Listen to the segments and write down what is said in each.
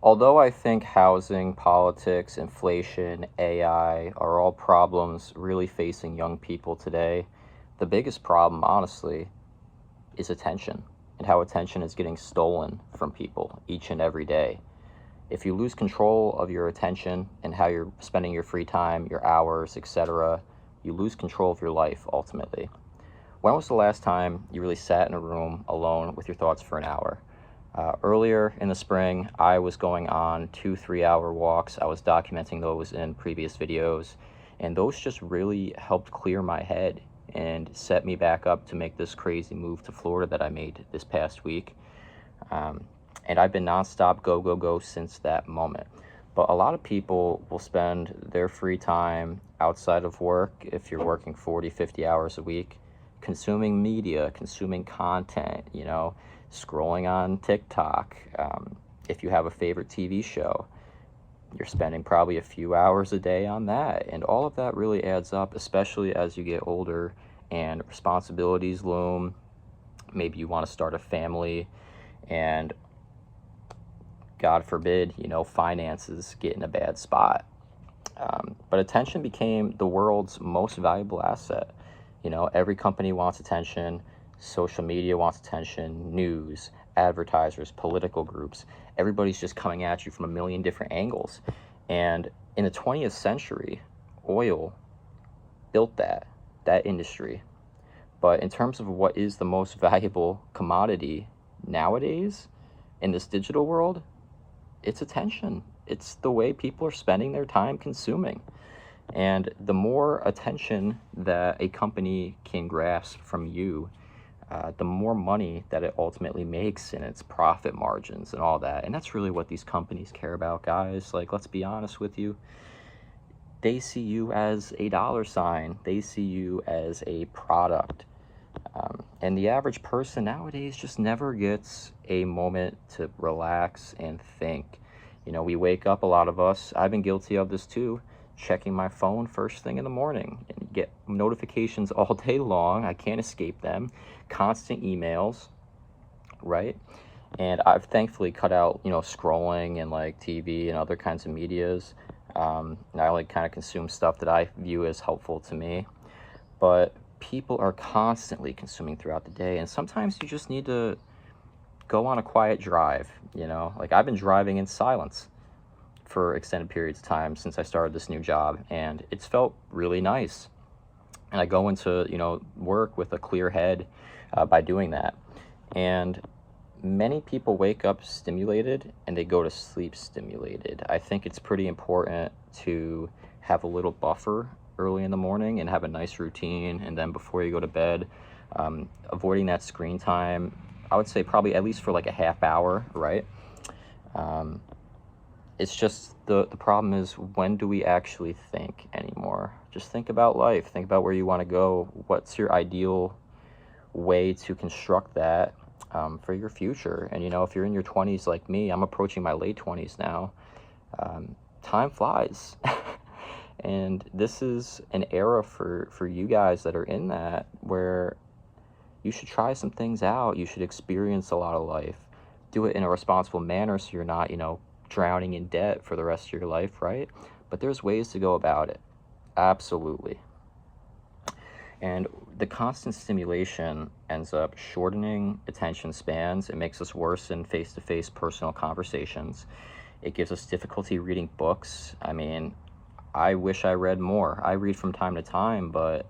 Although I think housing, politics, inflation, AI are all problems really facing young people today, the biggest problem, honestly, is attention and how attention is getting stolen from people each and every day. If you lose control of your attention and how you're spending your free time, your hours, etc., you lose control of your life ultimately. When was the last time you really sat in a room alone with your thoughts for an hour? Earlier in the spring, I was going on 2 3 hour walks. I was documenting those in previous videos, and those just really helped clear my head and set me back up to make this crazy move to Florida that I made this past week. Um, and I've been nonstop go, go, go since that moment. But a lot of people will spend their free time outside of work, if you're working 40, 50 hours a week, consuming media, consuming content, scrolling on TikTok. If you have a favorite TV show, you're spending probably a few hours a day on that. And all of that really adds up, especially as you get older and responsibilities loom. Maybe you want to start a family, and God forbid, finances get in a bad spot. But attention became the world's most valuable asset. Every company wants attention, social media wants attention, news, advertisers, political groups. Everybody's just coming at you from a million different angles. And in the 20th century, oil built that industry. But in terms of what is the most valuable commodity nowadays in this digital world, it's attention. It's the way people are spending their time consuming. And the more attention that a company can grasp from you, the more money that it ultimately makes in its profit margins and all that. And that's really what these companies care about, guys. Like, let's be honest with you. They see you as a dollar sign. They see you as a product. And the average person nowadays just never gets a moment to relax and think. We wake up, a lot of us, I've been guilty of this too, checking my phone first thing in the morning and get notifications all day long. I can't escape them. Constant emails, right? And I've thankfully cut out, scrolling and like TV and other kinds of medias. And I only kind of consume stuff that I view as helpful to me. But people are constantly consuming throughout the day, and sometimes you just need to go on a quiet drive. Like, I've been driving in silence for extended periods of time since I started this new job, and it's felt really nice. And I go into work with a clear head by doing that. And many people wake up stimulated and they go to sleep stimulated. I think it's pretty important to have a little buffer early in the morning and have a nice routine, and then before you go to bed, avoiding that screen time. I would say probably at least for like a half hour, right? It's just the problem is, when do we actually think anymore? Just think about life. Think about where you want to go. What's your ideal way to construct that for your future? And if you're in your 20s like me, I'm approaching my late 20s now. Time flies. And this is an era for you guys that are in that, where you should try some things out. You should experience a lot of life. Do it in a responsible manner so you're not, drowning in debt for the rest of your life, right? But there's ways to go about it. Absolutely. And the constant stimulation ends up shortening attention spans. It makes us worse in face-to-face personal conversations. It gives us difficulty reading books. I mean, I wish I read more. I read from time to time, but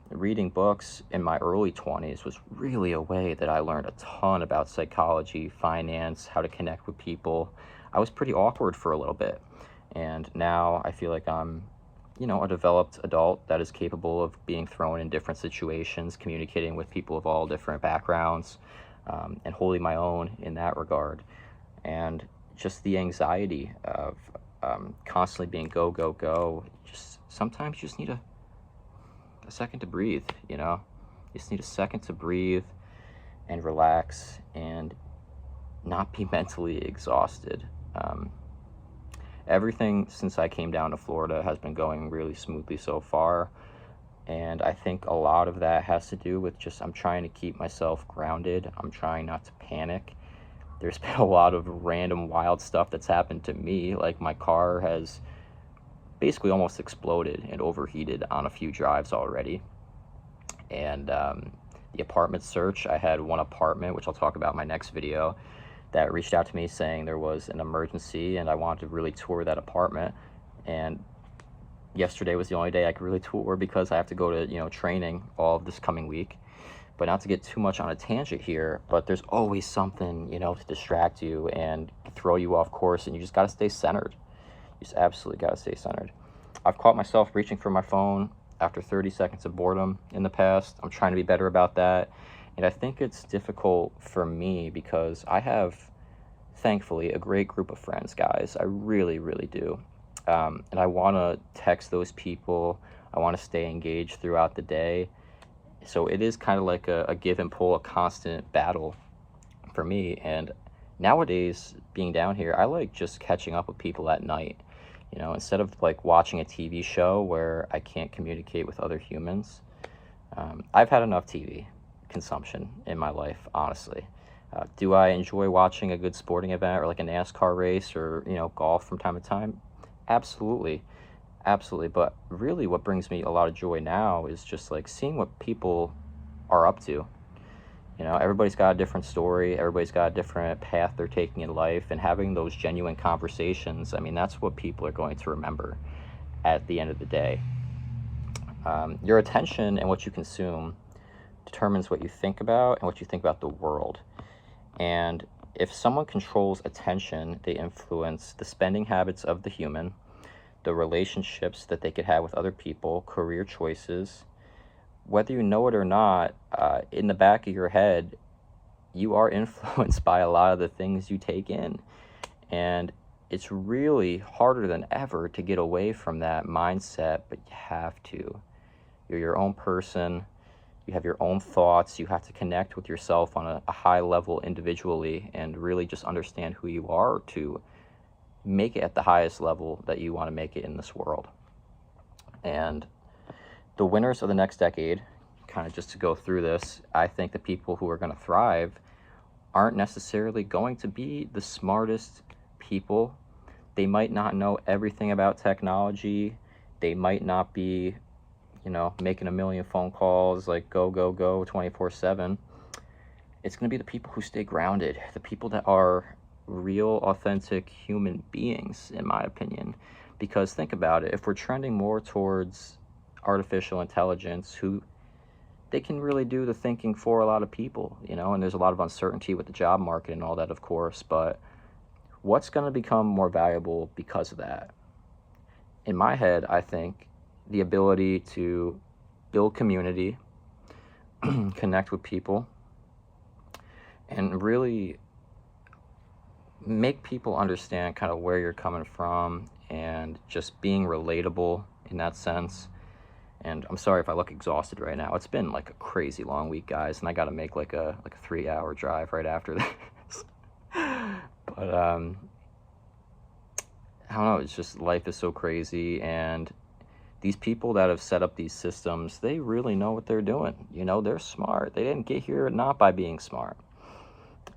reading books in my early 20s was really a way that I learned a ton about psychology, finance, how to connect with people. I was pretty awkward for a little bit, and now I feel like I'm, a developed adult that is capable of being thrown in different situations, communicating with people of all different backgrounds, and holding my own in that regard. And just the anxiety of constantly being go, go, go. Just sometimes you just need a second to breathe. You just need a second to breathe and relax and not be mentally exhausted. Everything since I came down to Florida has been going really smoothly so far, and I think a lot of that has to do with just I'm trying to keep myself grounded. I'm trying not to panic. There's been a lot of random wild stuff that's happened to me. Like my car has basically almost exploded and overheated on a few drives already. And the apartment search, I had one apartment, which I'll talk about in my next video, that reached out to me saying there was an emergency and I wanted to really tour that apartment. And yesterday was the only day I could really tour because I have to go to, training all of this coming week. But not to get too much on a tangent here, but there's always something, to distract you and throw you off course, and you just got to stay centered. You just absolutely got to stay centered. I've caught myself reaching for my phone after 30 seconds of boredom in the past. I'm trying to be better about that. And I think it's difficult for me because I have, thankfully, a great group of friends, guys. I really, really do. And I want to text those people. I want to stay engaged throughout the day. So it is kind of like a give and pull, a constant battle for me. And nowadays, being down here, I like just catching up with people at night. Instead of like watching a TV show where I can't communicate with other humans. I've had enough TV consumption in my life, honestly. Do I enjoy watching a good sporting event or like a NASCAR race or, golf from time to time? Absolutely. Absolutely. But really what brings me a lot of joy now is just like seeing what people are up to. Everybody's got a different story. Everybody's got a different path they're taking in life, and having those genuine conversations, I mean, that's what people are going to remember at the end of the day. Your attention and what you consume determines what you think about and what you think about the world. And if someone controls attention, they influence the spending habits of the human, the relationships that they could have with other people, career choices. Whether you know it or not, in the back of your head, you are influenced by a lot of the things you take in. And it's really harder than ever to get away from that mindset, but you have to. You're your own person. You have your own thoughts. You have to connect with yourself on a high level individually and really just understand who you are to make it at the highest level that you want to make it in this world. And the winners of the next decade, kind of just to go through this, I think the people who are going to thrive aren't necessarily going to be the smartest people. They might not know everything about technology. They might not be, making a million phone calls like go 24/7. It's going to be the people who stay grounded, the people that are real, authentic human beings, in my opinion. Because think about it, if we're trending more towards artificial intelligence, they can really do the thinking for a lot of people, and there's a lot of uncertainty with the job market and all that, of course, but what's going to become more valuable because of that? In my head, I think the ability to build community, connect with people, and really make people understand kind of where you're coming from and just being relatable in that sense. And I'm sorry if I look exhausted right now. It's been like a crazy long week, guys, and I got to make like a 3-hour drive right after this. But I don't know. It's just life is so crazy, and these people that have set up these systems, they really know what they're doing. They're smart. They didn't get here not by being smart.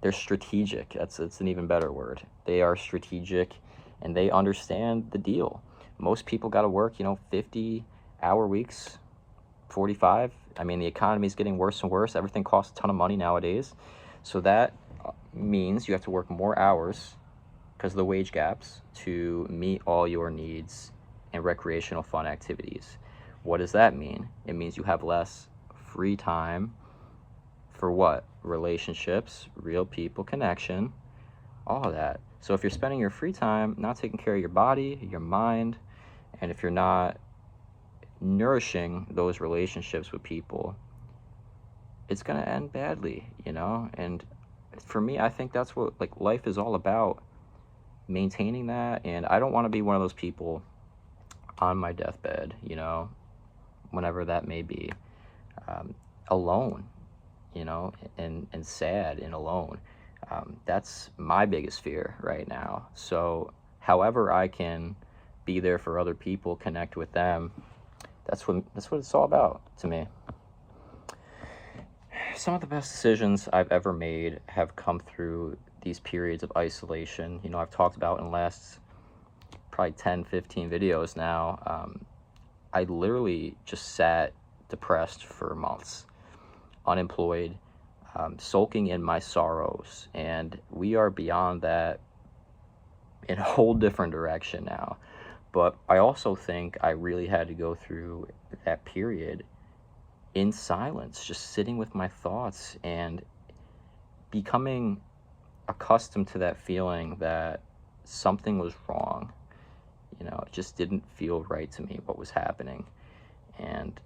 They're strategic. It's an even better word. They are strategic, and they understand the deal. Most people got to work, 50-hour weeks, 45. I mean, the economy is getting worse and worse. Everything costs a ton of money nowadays. So that means you have to work more hours because of the wage gaps to meet all your needs and recreational fun activities. What does that mean? It means you have less free time for what? Relationships, real people, connection, all of that. So if you're spending your free time not taking care of your body, your mind, and if you're not nourishing those relationships with people, it's going to end badly, And for me, I think that's what life is all about, maintaining that. And I don't want to be one of those people on my deathbed, whenever that may be, alone, and sad and alone. That's my biggest fear right now. So however I can be there for other people, connect with them, that's what it's all about to me. Some of the best decisions I've ever made have come through these periods of isolation. You know, I've talked about in the last probably 10, 15 videos now. I literally just sat depressed for months, unemployed, sulking in my sorrows. And we are beyond that in a whole different direction now. But I also think I really had to go through that period in silence, just sitting with my thoughts and becoming accustomed to that feeling that something was wrong. You know, it just didn't feel right to me what was happening. And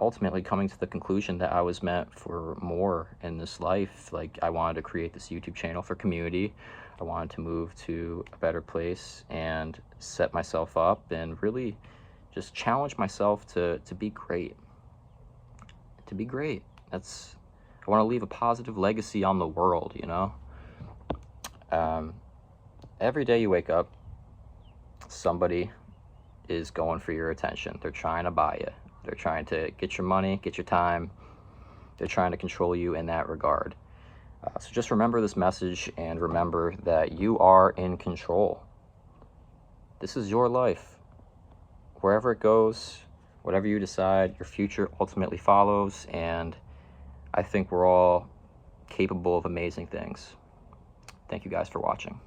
ultimately coming to the conclusion that I was meant for more in this life. Like, I wanted to create this YouTube channel for community. I wanted to move to a better place and set myself up and really just challenge myself to be great. To be great. I want to leave a positive legacy on the world, you know? Every day you wake up, somebody is going for your attention. They're trying to buy you. They're trying to get your money, get your time. They're trying to control you in that regard. So just remember this message and remember that you are in control. This is your life. Wherever it goes, whatever you decide, your future ultimately follows, and I think we're all capable of amazing things. Thank you guys for watching.